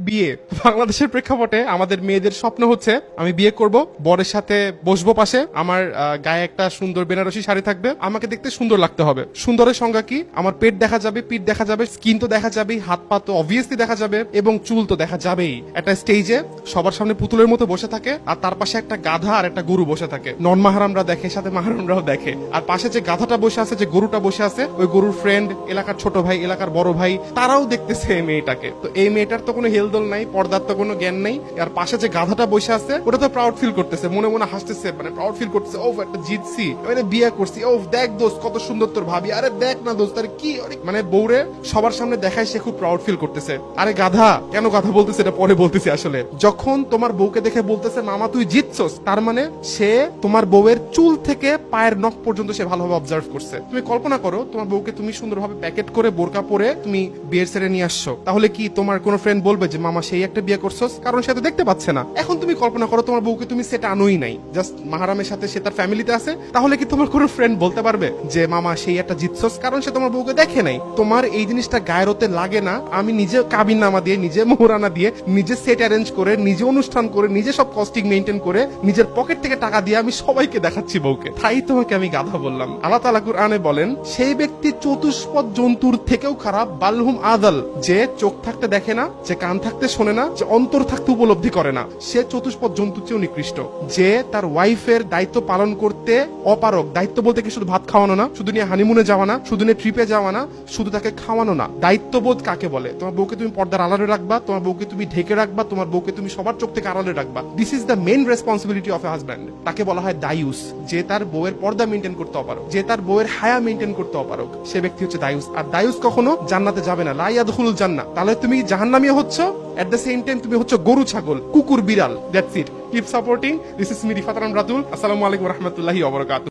বিয়ে বাংলাদেশের প্রেক্ষাপটে আমাদের মেয়েদের স্বপ্ন হচ্ছে আমি বিয়ে করব, বরের সাথে বসবো পাশে, আমার গায়ে একটা সুন্দর বেনারসি শাড়ি থাকবে, আমাকে দেখতে সুন্দর লাগতে হবে। সুন্দরের সংজ্ঞা কি? আমার পেট দেখা যাবে, পিঠ দেখা যাবে, স্কিন তো দেখা যাবেই, হাত পা তো অবভিয়াসলি দেখা যাবে, এবং চুল তো দেখা যাবেই। একটা স্টেজে সবার সামনে পুতুলের মতো বসে থাকে, আর তার পাশে একটা গাধা আর একটা গরু বসে থাকে। নন মাহারামরা দেখে, সাথে মাহারামরাও দেখে। আর পাশে যে গাধাটা বসে আছে, যে গরুটা বসে আছে, ওই গরুর ফ্রেন্ড, এলাকার ছোট ভাই, এলাকার বড় ভাই, তারাও দেখতেছে এই মেয়েটাকে। তো এই মেয়েটার তো কোনো হেলদোল নাই, পর্দার তো কোনো জ্ঞান নাই। আর পাশে যে গাধাটা বসে আছে, ওটা তো প্রাউড ফিল করতেছে, মনে মনে হাসতেছে, মানে প্রাউড ফিল করতেছে, ও একটা জিতছি, মানে বিয়ে করছি, ও দেখ দোস্ত কত সুন্দর তোর ভাবি, আরে দেখ না দোস্ত, আরে কি, মানে বউরে সবার সামনে দেখায় সে খুব প্রাউড ফিল করতেছে। আরে গাধা, কেন গাধা বলতেছে এটা পরে বলতেছি। আসলে যখন তোমার বউকে দেখে বলতেছে মামা তুই জিতছস, তার মানে সে তোমার বউয়ের চুল থেকে পায়ের নখ পর্যন্ত সে ভালোভাবে অবজার্ভ করছে। তুমি কল্পনা করো, তোমার বউকে তুমি সুন্দরভাবে প্যাকেট করে বোরকা পরে তুমি বিয়ের সেরে নিয়ে আসছো, তাহলে কি তোমার কোনো ফ্রেন্ড বলবে যে মামা সেই একটা বিয়ে করছস? কারণ সে তো দেখতে পাচ্ছে না। এখন তুমি কল্পনা করো তোমার বউকে তুমি সেটা আনোই নাই, জাস্ট মাহারামের সাথে সে তার ফ্যামিলিতে আছে, তাহলে কি তোমার কোনো ফ্রেন্ড বলতে পারবে যে মামা সেই একটা জিতছস? কারণ সে তোমার বউকে দেখে নাই। তোমার এই জিনিসটা গায়ের হতে লাগে না, আমি নিজে কাবিন নামা দিয়ে, নিজে মোহরানা দিয়ে, নিজে সেট অ্যারেঞ্জ করে, নিজে অনুষ্ঠান করে, নিজে সব কস্টিং মেনটেন করে, নিজের পকেট থেকে টাকা দিয়ে আমি সবাইকে দেখাচ্ছি বউকে, তাই তোমাকে আমি গাধা বললাম। আল্লাহ তাআলা কুরআনে বলেন সেই ব্যক্তি চতুষ্পদ জন্তুর থেকেও খারাপ, বালহুম আদাল, যে চোখ থাকতে দেখে না, যে কান থাকতে শোনে না, যে অন্তর থাকতে উপলব্ধি করে না, সে চতুষ্পদ জন্তুর চেয়েও নিকৃষ্ট। যে তার ওয়াইফের দায়িত্ব পালন করতে অপারক, দায়িত্ব বলতে কি শুধু ভাত খাওয়ানো না, শুধু নিয়ে হানিমুনে যাওয়া না, শুধু নিয়ে ট্রিপে যাওয়া না, শুধু তাকে খাওয়ানো না। দায়িত্ববোধ কাকে বলে? তোমার বউকে তুমি পর্দার আড়ালে রাখবা, তোমার বউকে তুমি ঢেকে রাখবা, তোমার বউকে তুমি সবার চোখ থেকে আড়ালে রাখবা। This is the main responsibility of A husband. তাকে বলা হয় দায়ুস। যে তার বউয়ের পর্দা মেনটেন করতে অপারক, যে তার বউয়ের হায়া মেনটেন করতে অপারক, সে ব্যক্তি হচ্ছে দায়ুস। আর দায়ুস কখনো জান্নাতে যাবে না, লা ইয়াদখুলুল জান্নাহ। তাহলে তুমি জাহান্নামীও হচ্ছ, এট দ্য সেম টাইম তুমি হচ্ছে গরু, ছাগল, কুকুর, বিড়াল। That's it. Keep supporting. This is me Rifat Ratul. আসসালামু আলাইকুম ওয়া রাহমাতুল্লাহি ওয়া বারাকাতুহু।